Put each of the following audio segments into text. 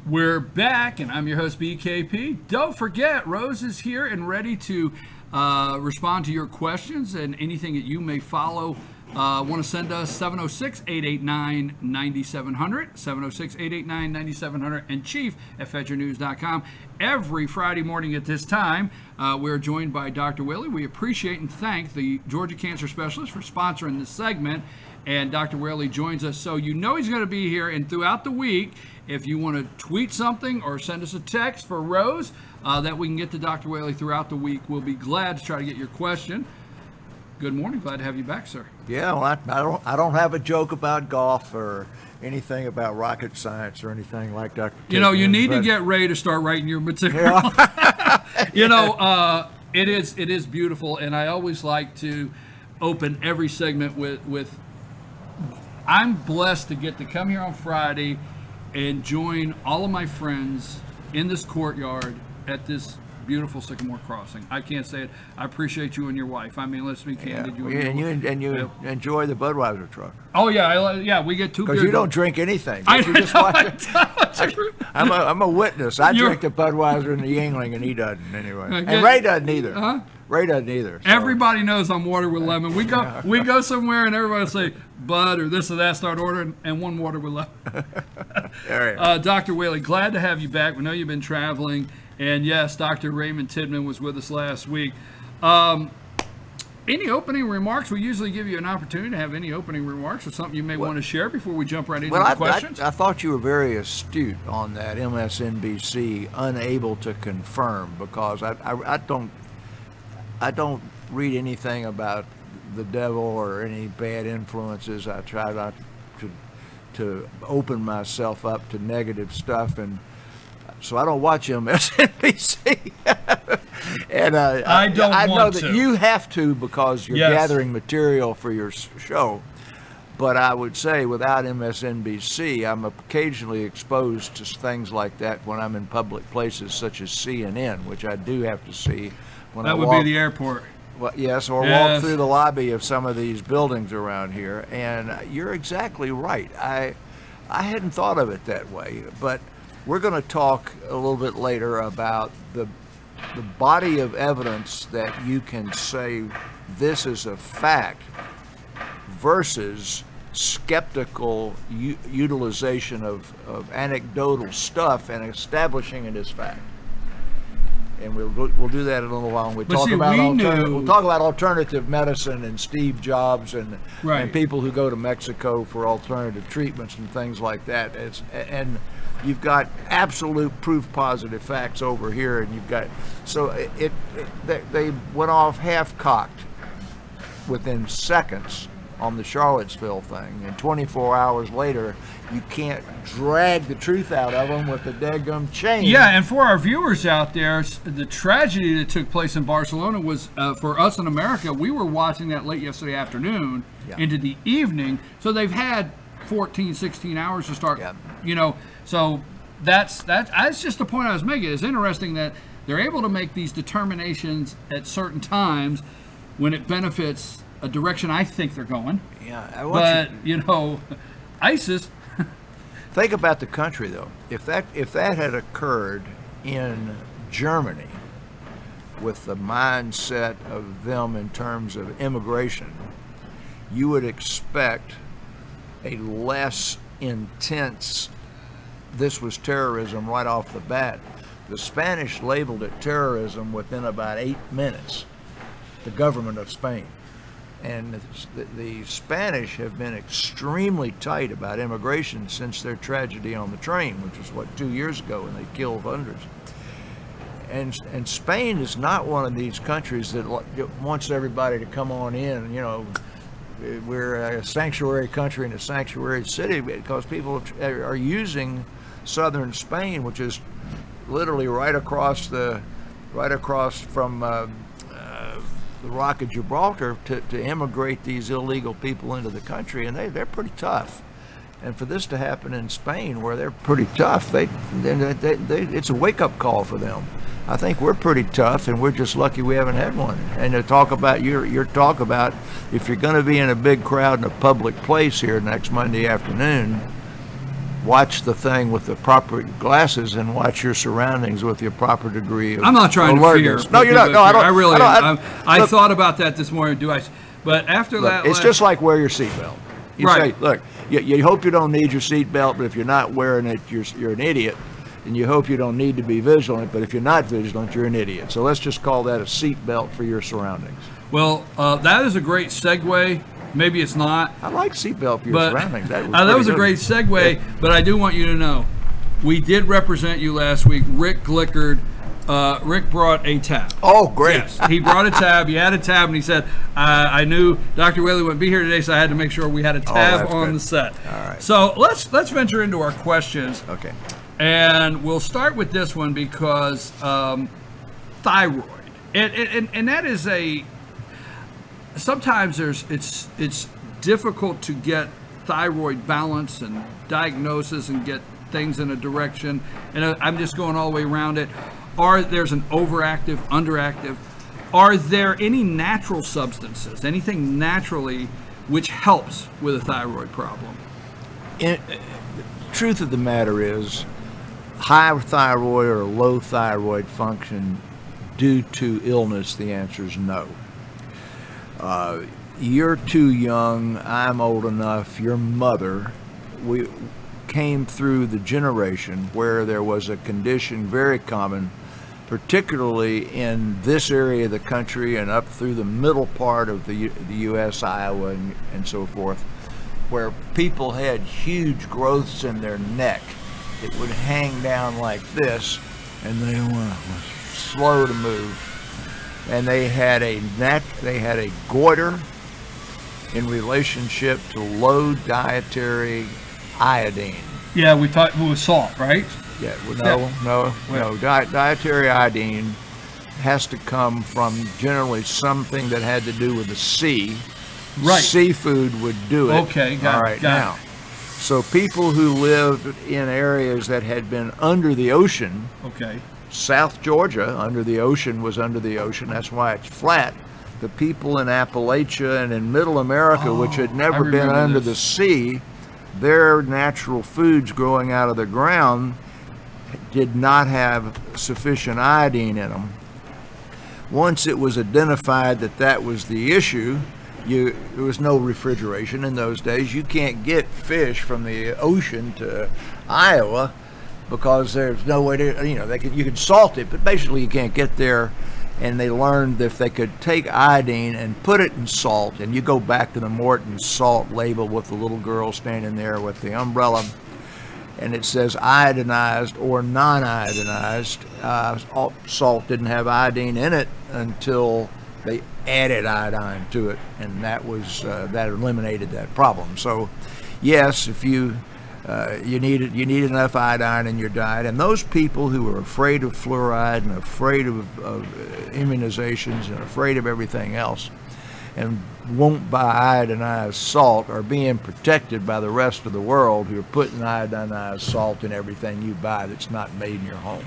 We're back, and I'm your host, BKP. Don't forget, Rose is here and ready to respond to your questions and anything that you may follow. Want to send us 706-889-9700, 706-889-9700, and chief@fedyournews.com. Every Friday morning at this time, we're joined by Dr. Whaley. We appreciate and thank the Georgia Cancer Specialist for sponsoring this segment. And Dr. Whaley joins us, so you know he's going to be here. And throughout the week, if you want to tweet something or send us a text for Rose that we can get to Dr. Whaley throughout the week, we'll be glad to try to get your question. Good morning. Glad to have you back, sir. Yeah, well, I don't have a joke about golf or anything about rocket science or anything like Dr. You know, you need to get ready to start writing your material. Yeah. You know, it is beautiful, and I always like to open every segment with I'm blessed to get to come here on Friday and join all of my friends in this courtyard at this beautiful Sycamore Crossing. I can't say it. I appreciate you and your wife. I mean, let's be candid. Yeah. You enjoy the Budweiser truck. Oh yeah, we get two beers. Because you don't drink anything. You just watch it. I'm a witness. I drink the Budweiser and the Yingling, and he doesn't anyway. And Ray doesn't either. Huh? Ray doesn't either. So. Everybody knows I'm water with lemon. We go somewhere and everybody will say Bud or this or that, start ordering, and one water with lemon. Dr. Whaley, glad to have you back. We know you've been traveling, and yes, Dr. Raymond Tidman was with us last week. Any opening remarks? We usually give you an opportunity to have any opening remarks or something you may want to share before we jump right into the questions. I thought you were very astute on that MSNBC, unable to confirm, because I don't read anything about the devil or any bad influences. I try not to open myself up to negative stuff, and so I don't watch MSNBC. And I know that you have to, because you're gathering material for your show. But I would say without MSNBC, I'm occasionally exposed to things like that when I'm in public places such as CNN, which I do have to see. That would be the airport. Well, yes, or walk through the lobby of some of these buildings around here. And you're exactly right. I hadn't thought of it that way. But we're going to talk a little bit later about the body of evidence that you can say this is a fact versus skeptical utilization of anecdotal stuff and establishing it as fact. And we'll do that in a little while. We'll talk about alternative medicine and Steve Jobs and people who go to Mexico for alternative treatments and things like that. And you've got absolute proof positive facts over here, and you've got they went off half-cocked within seconds on the Charlottesville thing, and 24 hours later you can't drag the truth out of them with the daggum chain. Yeah, and for our viewers out there, the tragedy that took place in Barcelona was, for us in America, we were watching that late yesterday afternoon into the evening, so they've had 14, 16 hours to start, you know, so that's just the point I was making. It's interesting that they're able to make these determinations at certain times when it benefits a direction I think they're going. Yeah, but you know, ISIS. Think about the country though. If that had occurred in Germany, with the mindset of them in terms of immigration, you would expect a less intense, this was terrorism right off the bat. The Spanish labeled it terrorism within about 8 minutes, the government of Spain. And the Spanish have been extremely tight about immigration since their tragedy on the train, which was, what, 2 years ago, and they killed hundreds. And Spain is not one of these countries that wants everybody to come on in. You know, we're a sanctuary country and a sanctuary city because people are using southern Spain, which is literally right across from the Rock of Gibraltar to immigrate these illegal people into the country, and they're pretty tough. And for this to happen in Spain, where they're pretty tough, it's a wake-up call for them. I think we're pretty tough, and we're just lucky we haven't had one. And to talk about your talk about if you're going to be in a big crowd in a public place here next Monday afternoon, watch the thing with the proper glasses and watch your surroundings with your proper degree of I'm not trying alertness. to fear. No, you're not. No, I don't. I really am. I look, thought about that this morning. But after look, that, it's just like wear your seatbelt. You right. say, look, you hope you don't need your seatbelt, but if you're not wearing it, you're an idiot. And you hope you don't need to be vigilant, but if you're not vigilant, you're an idiot. So let's just call that a seatbelt for your surroundings. Well, that is a great segue. Maybe it's not. I like seatbelt for your surroundings. That was a great segue, but I do want you to know, we did represent you last week. Rick Glickard. Rick brought a tab. Oh, great. Yes, he brought a tab. He had a tab, and he said, I knew Dr. Whaley wouldn't be here today, so I had to make sure we had a tab on the set. All right. So let's venture into our questions. Okay. And we'll start with this one because thyroid, and that is sometimes it's difficult to get thyroid balance and diagnosis and get things in a direction. And I'm just going all the way around it. There's an overactive, underactive. Are there any natural substances, anything naturally, which helps with a thyroid problem? The truth of the matter is, high thyroid or low thyroid function due to illness, the answer is no. You're too young, I'm old enough, your mother, we came through the generation where there was a condition very common, particularly in this area of the country and up through the middle part of the U.S., Iowa, and so forth, where people had huge growths in their neck. It would hang down like this, and they were slow to move. And they had a goiter in relationship to low dietary iodine. Yeah, we thought it was salt, right? Yeah, no. Dietary iodine has to come from generally something that had to do with the sea. Right. Seafood would do it. Okay, got it. All right, now. So people who lived in areas that had been under the ocean, okay, South Georgia, under the ocean was under the ocean, that's why it's flat. The people in Appalachia and in Middle America, which had never been under the sea, their natural foods growing out of the ground did not have sufficient iodine in them. Once it was identified that that was the issue, there was no refrigeration in those days. You can't get fish from the ocean to Iowa because there's no way to, you could salt it, but basically you can't get there. And they learned that if they could take iodine and put it in salt, and you go back to the Morton salt label with the little girl standing there with the umbrella, and it says iodinized or non-iodinized. Salt didn't have iodine in it until they added iodine to it, and that eliminated that problem. So yes, if you need enough iodine in your diet, and those people who are afraid of fluoride and afraid of immunizations and afraid of everything else and won't buy iodinized salt are being protected by the rest of the world who are putting iodinized salt in everything you buy that's not made in your home.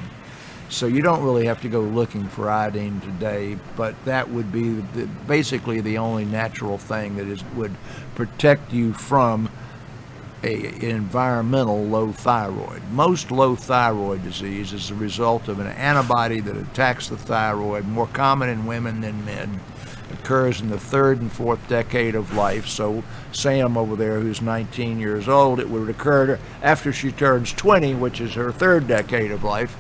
So you don't really have to go looking for iodine today, but that would be basically the only natural thing that would protect you from an environmental low thyroid. Most low thyroid disease is the result of an antibody that attacks the thyroid, more common in women than men, occurs in the 3rd and 4th decade of life. So Sam over there, who's 19 years old, it would occur after she turns 20, which is her 3rd decade of life.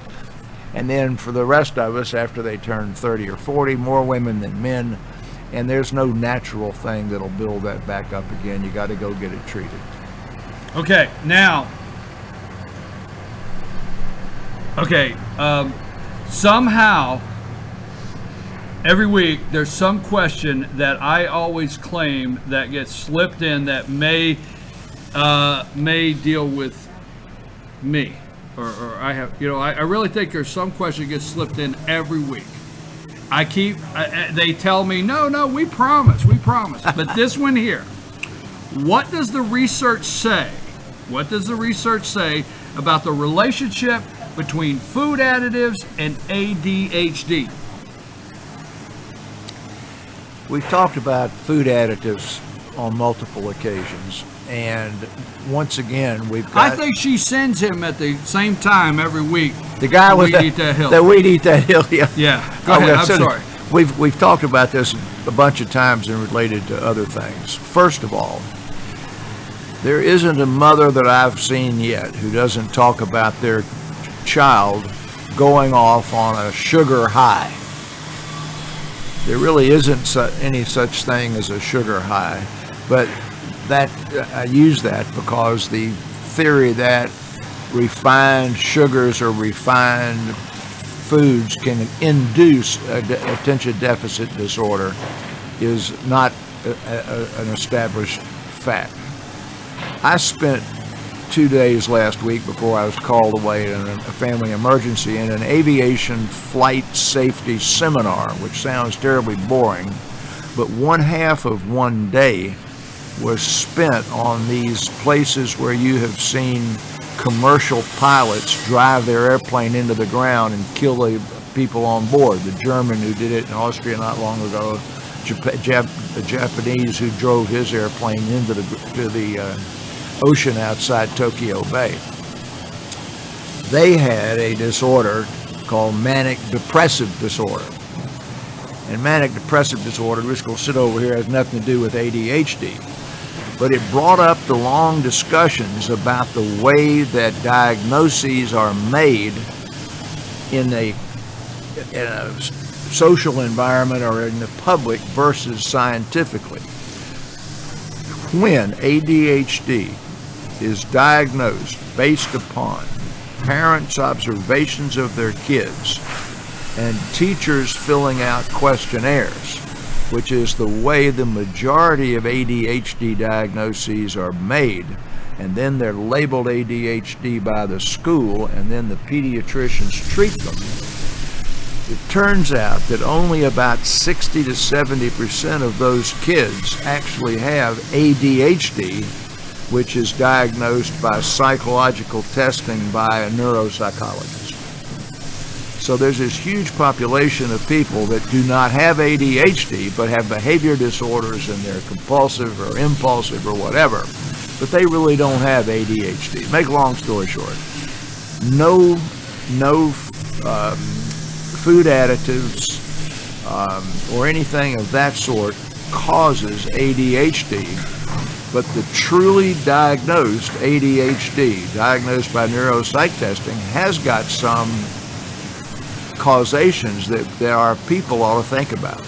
And then for the rest of us, after they turn 30 or 40, more women than men. And there's no natural thing that'll build that back up again. You got to go get it treated. Okay, now, somehow, every week, there's some question that I always claim that gets slipped in that may deal with me. Or I have, I really think there's some question that gets slipped in every week. They tell me, no, we promise. But this one here, what does the research say? What does the research say about the relationship between food additives and ADHD? We've talked about food additives on multiple occasions. And once again, we've got... I think she sends him at the same time every week. The guy with We'd Eat That Hill. The We'd Eat That Hill, yeah. Yeah, go ahead, I'm sorry. We've talked about this a bunch of times and related to other things. First of all, there isn't a mother that I've seen yet who doesn't talk about their child going off on a sugar high. There really isn't any such thing as a sugar high, but that I use that because the theory that refined sugars or refined foods can induce attention deficit disorder is not an established fact. I spent 2 days last week before I was called away in a family emergency in an aviation flight safety seminar, which sounds terribly boring, but one half of one day was spent on these places where you have seen commercial pilots drive their airplane into the ground and kill the people on board. The German who did it in Austria not long ago, the Japanese who drove his airplane into the ocean outside Tokyo Bay. They had a disorder called manic depressive disorder. And manic depressive disorder, we're just going to sit over here, has nothing to do with ADHD. But it brought up the long discussions about the way that diagnoses are made in a social environment or in the public versus scientifically. When ADHD is diagnosed based upon parents' observations of their kids and teachers filling out questionnaires, which is the way the majority of ADHD diagnoses are made, and then they're labeled ADHD by the school, and then the pediatricians treat them. It turns out that only about 60 to 70% of those kids actually have ADHD, which is diagnosed by psychological testing by a neuropsychologist. So there's this huge population of people that do not have ADHD but have behavior disorders and they're compulsive or impulsive or whatever, but they really don't have ADHD. Make a long story short, no food additives or anything of that sort causes ADHD, but the truly diagnosed ADHD, diagnosed by neuropsych testing, has got some causations that our people ought to think about.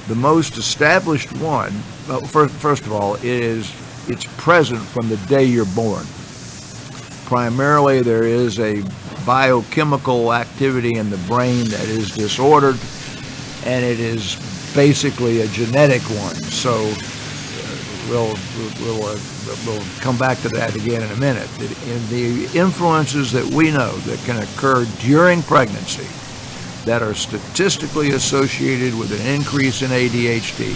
The most established one, well, first of all, it's present from the day you're born. Primarily, there is a biochemical activity in the brain that is disordered, and it is basically a genetic one. So we'll come back to that again in a minute. In the influences that we know that can occur during pregnancy that are statistically associated with an increase in ADHD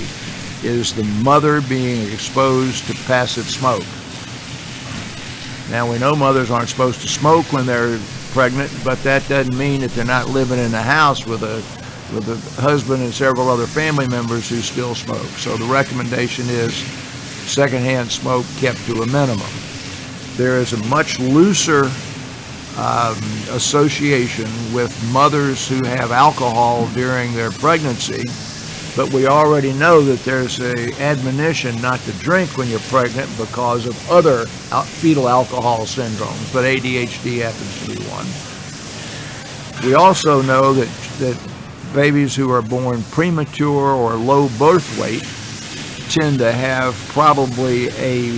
is the mother being exposed to passive smoke. Now, we know mothers aren't supposed to smoke when they're pregnant, but that doesn't mean that they're not living in the house with a husband and several other family members who still smoke. So the recommendation is secondhand smoke kept to a minimum. There is a much looser association with mothers who have alcohol during their pregnancy, but we already know that there's an admonition not to drink when you're pregnant because of other fetal alcohol syndromes, but ADHD happens to be one. We also know that babies who are born premature or low birth weight tend to have probably a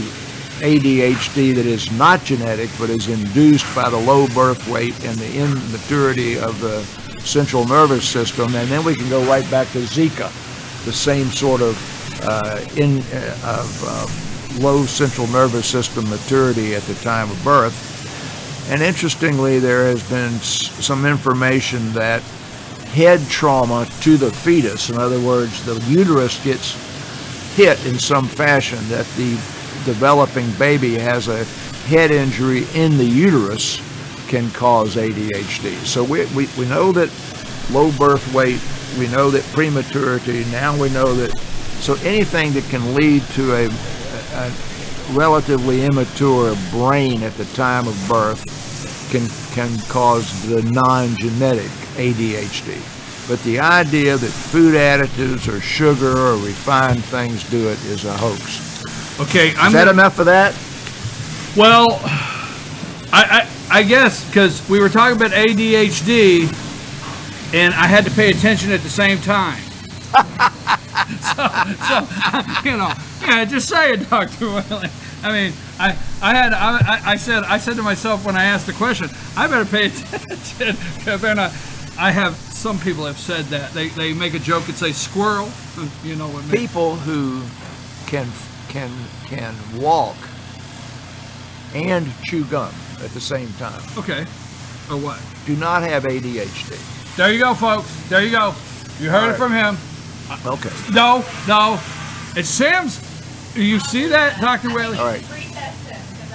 ADHD that is not genetic but is induced by the low birth weight and the immaturity of the central nervous system. And then we can go right back to Zika, the same sort of low central nervous system maturity at the time of birth. And interestingly, there has been some information that head trauma to the fetus, in other words, the uterus gets hit in some fashion, that the developing baby has a head injury in the uterus, can cause ADHD. So we know that low birth weight, we know that prematurity, now we know that So anything that can lead to a relatively immature brain at the time of birth can cause the non-genetic ADHD. But the idea that food additives or sugar or refined things do it is a hoax. Okay, is that enough of that? Well, I guess because we were talking about ADHD, and I had to pay attention at the same time. so yeah, just say it, Dr. Whaley. I mean, I said to myself when I asked the question, I better pay attention. I have some people have said that they make a joke and say squirrel. You know what? People who can walk and chew gum at the same time. Okay. Or what? Do not have ADHD. There you go, folks. There you go. You heard it from him. Okay. No. It seems. You see that, Dr. Whaley? All right.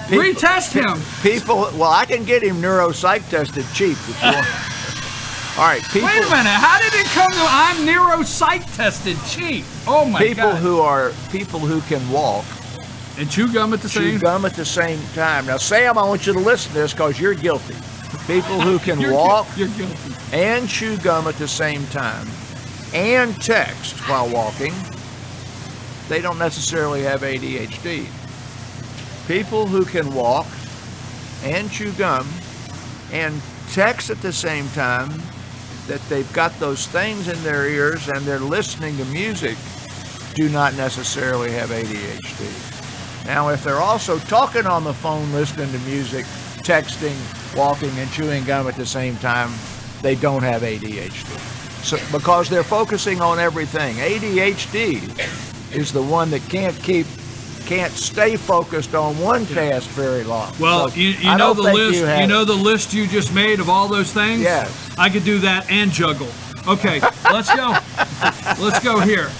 Retest him. People. Well, I can get him neuropsych tested cheap if you want. All right. People, wait a minute. How did it come to I'm neuropsych tested cheap? Oh my God. People who can walk and chew gum at the same time. Now, Sam, I want you to listen to this because you're guilty. People who can walk you're guilty. And chew gum at the same time and text while walking, they don't necessarily have ADHD. People who can walk and chew gum and text at the same time, that they've got those things in their ears and they're listening to music, do not necessarily have ADHD. Now, if they're also talking on the phone, listening to music, texting, walking, and chewing gum at the same time, they don't have ADHD. So, because they're focusing on everything. ADHD is the one that can't stay focused on one task very long. Well, so you know the list. You know the list you just made of all those things. Yes. I could do that and juggle. Okay, let's go. Let's go here.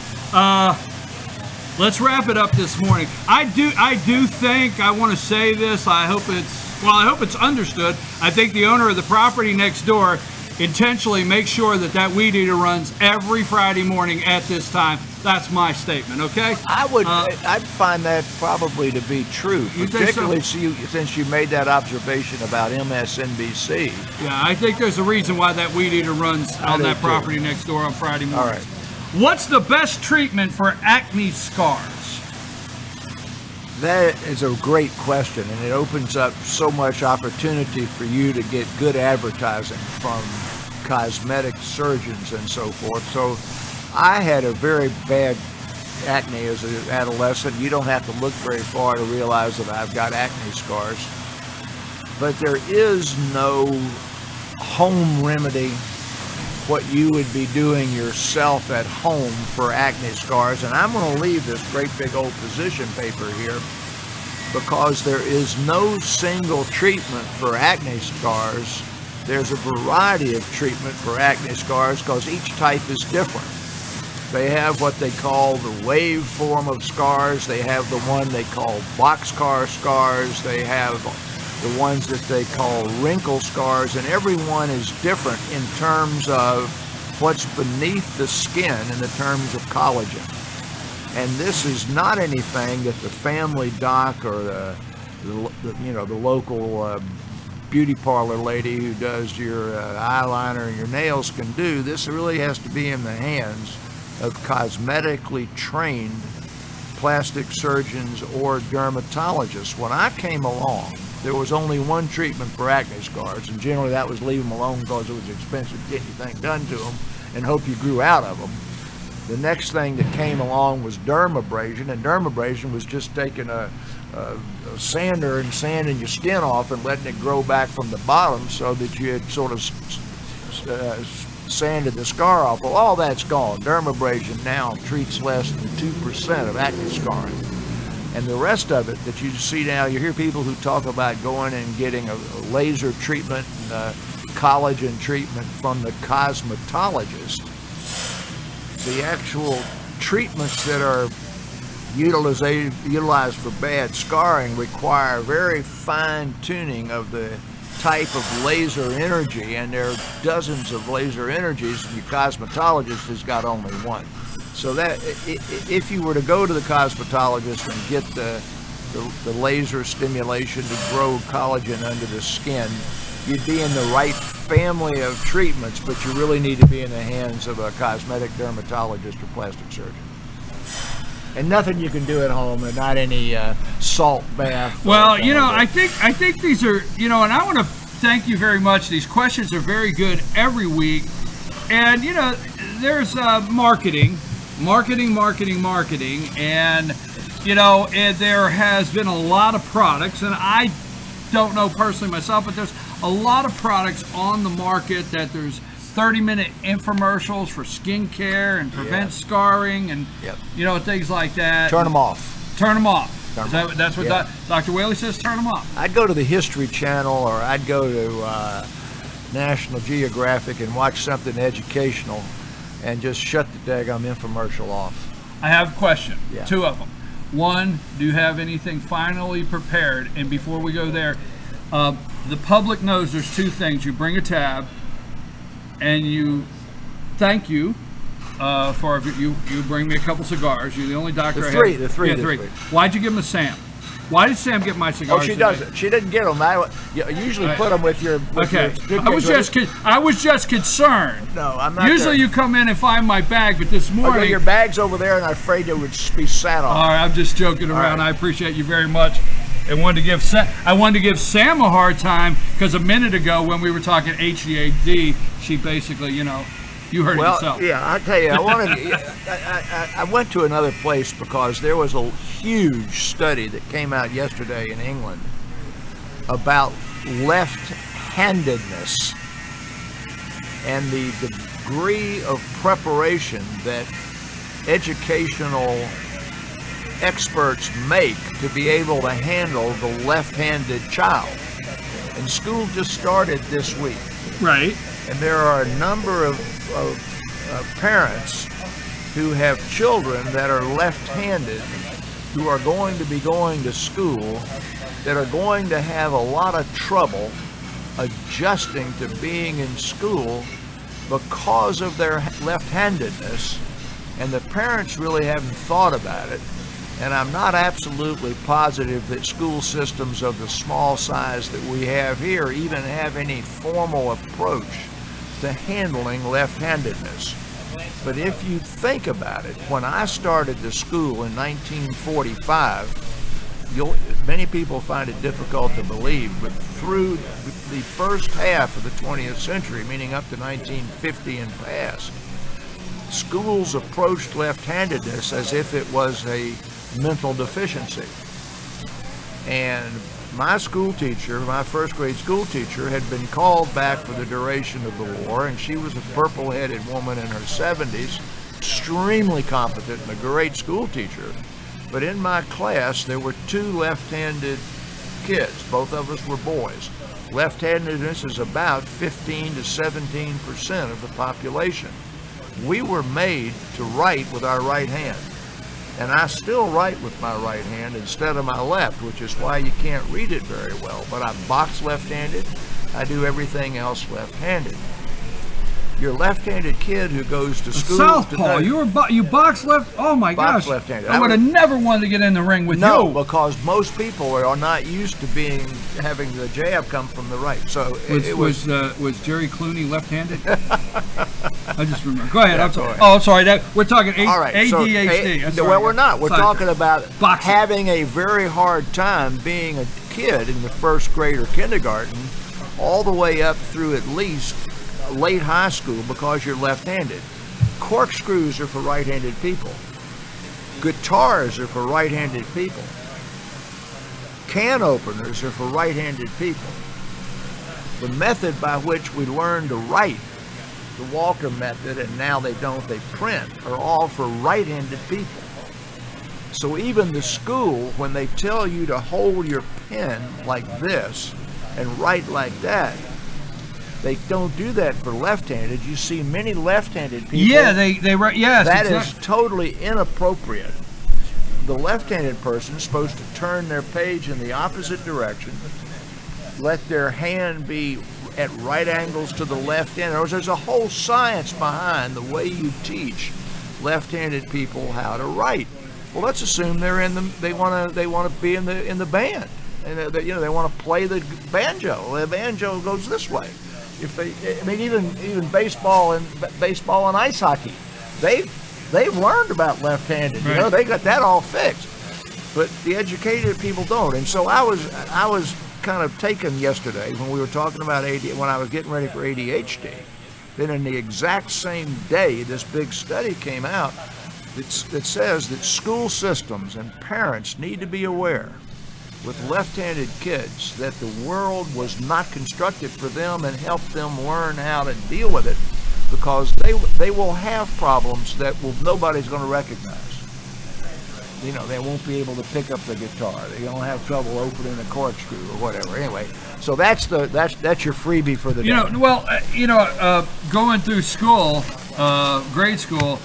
Let's wrap it up this morning. I do think I want to say this. I hope it's understood. I think the owner of the property next door intentionally makes sure that weed eater runs every Friday morning at this time. That's my statement. Okay. I'd find that probably to be true, particularly since you made that observation about MSNBC. Yeah, I think there's a reason why that weed eater runs on that property next door on Friday morning. All right. What's the best treatment for acne scars? That is a great question, and it opens up so much opportunity for you to get good advertising from cosmetic surgeons and so forth. So I had a very bad acne as an adolescent. You don't have to look very far to realize that I've got acne scars. But there is no home remedy, what you would be doing yourself at home for acne scars. And I'm going to leave this great big old physician paper here, because there is no single treatment for acne scars. There's a variety of treatment for acne scars because each type is different. They have what they call the wave form of scars. They have the one they call boxcar scars. They have the ones that they call wrinkle scars, and every one is different in terms of what's beneath the skin in the terms of collagen. And this is not anything that the family doc or the local beauty parlor lady who does your eyeliner and your nails can do. This really has to be in the hands of cosmetically trained plastic surgeons or dermatologists. When I came along, there was only one treatment for acne scars, and generally that was leave them alone because it was expensive to get anything done to them and hope you grew out of them. The next thing that came along was dermabrasion, and dermabrasion was just taking a sander and sanding your skin off and letting it grow back from the bottom so that you had sort of sanded the scar off. Well, all that's gone. Dermabrasion now treats less than 2% of acne scarring. And the rest of it that you see now, you hear people who talk about going and getting a laser treatment and collagen treatment from the cosmetologist. The actual treatments that are utilized for bad scarring require very fine tuning of the type of laser energy, and there are dozens of laser energies, and your cosmetologist has got only one. So that if you were to go to the cosmetologist and get the laser stimulation to grow collagen under the skin, you'd be in the right family of treatments, but you really need to be in the hands of a cosmetic dermatologist or plastic surgeon. And nothing you can do at home, and not any salt bath. Well, you know, I think these are, you know, and I want to thank you very much. These questions are very good every week. And, you know, there's marketing, and, you know, and there has been a lot of products, and I don't know personally myself, but there's a lot of products on the market that there's 30-minute infomercials for skincare and prevent scarring and, you know, things like that. Turn them off. Turn them off. That's what Dr. Whaley says, turn them off. I'd go to the History Channel, or I'd go to National Geographic and watch something educational and just shut the daggum infomercial off. I have a question, two of them. One, do you have anything finally prepared? And before we go there, the public knows there's two things. You bring a tab and you thank you for you bring me a couple cigars. You're the only doctor The three. Why'd you give him a Sam? Why did Sam get my cigars? Oh, she doesn't. She didn't get them. I usually put them with your. I was just concerned. No, I'm not. Usually you come in and find my bag, but this morning your bag's over there, and I'm afraid it would be sat on. All right, I'm just joking around. Right. I appreciate you very much. And I wanted to give Sam a hard time because a minute ago when we were talking ADHD, she basically, you know, you heard it yourself. Well, yeah, I'll tell you, I went to another place because there was a huge study that came out yesterday in England about left-handedness and the degree of preparation that educational experts make to be able to handle the left-handed child. And school just started this week. Right. And there are a number of parents who have children that are left-handed who are going to be going to school that are going to have a lot of trouble adjusting to being in school because of their left-handedness, and the parents really haven't thought about it. And I'm not absolutely positive that school systems of the small size that we have here even have any formal approach to handling left-handedness. But if you think about it, when I started the school in 1945, many people find it difficult to believe, but through the first half of the 20th century, meaning up to 1950 and past, schools approached left-handedness as if it was a mental deficiency. And my school teacher, my first grade school teacher, had been called back for the duration of the war, and she was a purple-headed woman in her 70s, extremely competent and a great school teacher. But in my class, there were two left-handed kids. Both of us were boys. Left-handedness is about 15 to 17% of the population. We were made to write with our right hand. And I still write with my right hand instead of my left, which is why you can't read it very well. But I box left-handed. I do everything else left-handed. Your left-handed kid who goes to school Southpaw, you box left. Oh my gosh! Left-handed. I would have never wanted to get in the ring with you. No, because most people are not used to having the jab come from the right. So was Jerry Clooney left-handed? I just remember. Go ahead. Yeah, I'm sorry. Oh, I'm sorry. We're talking ADHD. So, well, we're not. We're talking about having a very hard time being a kid in the first grade or kindergarten, all the way up through at least late high school because you're left-handed. Corkscrews are for right-handed people. Guitars are for right-handed people. Can openers are for right-handed people. The method by which we learn to write, the Walker method, and now they print, are all for right-handed people. So even the school, when they tell you to hold your pen like this and write like that, they don't do that for left-handed. You see many left-handed people. Yeah, they write. Yes, that is totally inappropriate. The left-handed person is supposed to turn their page in the opposite direction, let their hand be at right angles to the left end. There's a whole science behind the way you teach left-handed people how to write. Well, let's assume they want to be in the band, and they want to play the banjo. The banjo goes this way. Even baseball and ice hockey, they've learned about left-handed. Right. They got that all fixed. But the educated people don't. And so I was kind of taken yesterday when we were talking about when I was getting ready for ADHD. Then in the exact same day, this big study came out that says that school systems and parents need to be aware with left-handed kids that the world was not constructed for them, and help them learn how to deal with it, because they will have problems that nobody's going to recognize. They won't be able to pick up the guitar. They don't have trouble opening a corkscrew or whatever. Anyway, so that's your freebie for the day. Going through school, grade school,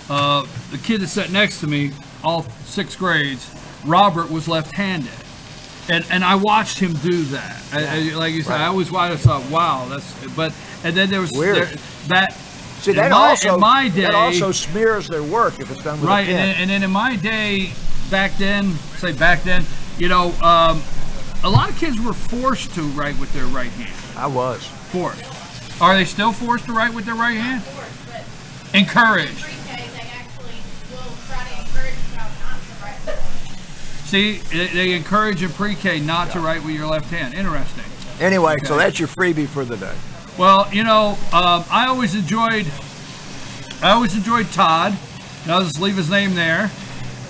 the kid that sat next to me, all 6 grades, Robert, was left-handed, and I watched him do that. Like you said, right. I always thought, wow, and then there was weird. See, in my day, that also smears their work if it's done with a pen. And then in my day, back then, a lot of kids were forced to write with their right hand. I was. Forced. Are they still forced to write with their right hand? Encouraged. They actually will try to encourage you not to write with. See, they encourage in pre-K not to write with your left hand. Interesting. Anyway, so that's your freebie for the day. Well, I always enjoyed Todd, and I'll just leave his name there.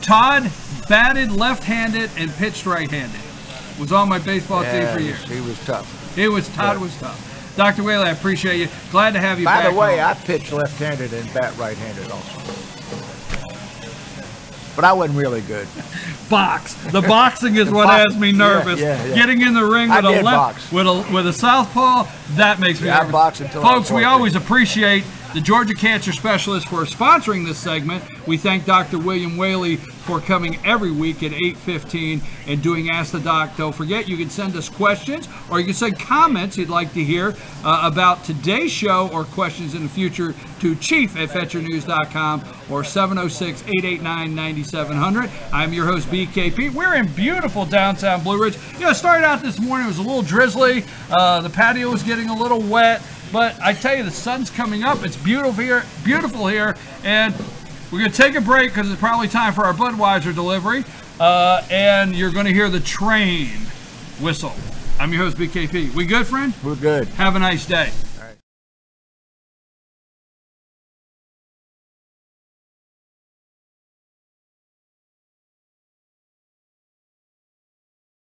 Todd batted left-handed and pitched right-handed. Was on my baseball team for years. He was tough. Todd was tough. Dr. Whaley, I appreciate you. Glad to have you back. By the way, I pitched left-handed and bat right-handed also. But I wasn't really good. The boxing is what has me nervous. Yeah. Getting in the ring with a southpaw, that makes me nervous. I boxed until Folks, we always appreciate the Georgia Cancer Specialist for sponsoring this segment. We thank Dr. William Whaley for coming every week at 8:15 and doing Ask the Doc. Don't forget, you can send us questions, or you can send comments you'd like to hear about today's show or questions in the future to chief@fetchernews.com or 706-889-9700. I'm your host, BKP. We're in beautiful downtown Blue Ridge. Started out this morning, it was a little drizzly. The patio was getting a little wet. But I tell you, the sun's coming up. It's beautiful here, and we're going to take a break because it's probably time for our Budweiser delivery, and you're going to hear the train whistle. I'm your host, BKP. We good, friend? We're good. Have a nice day.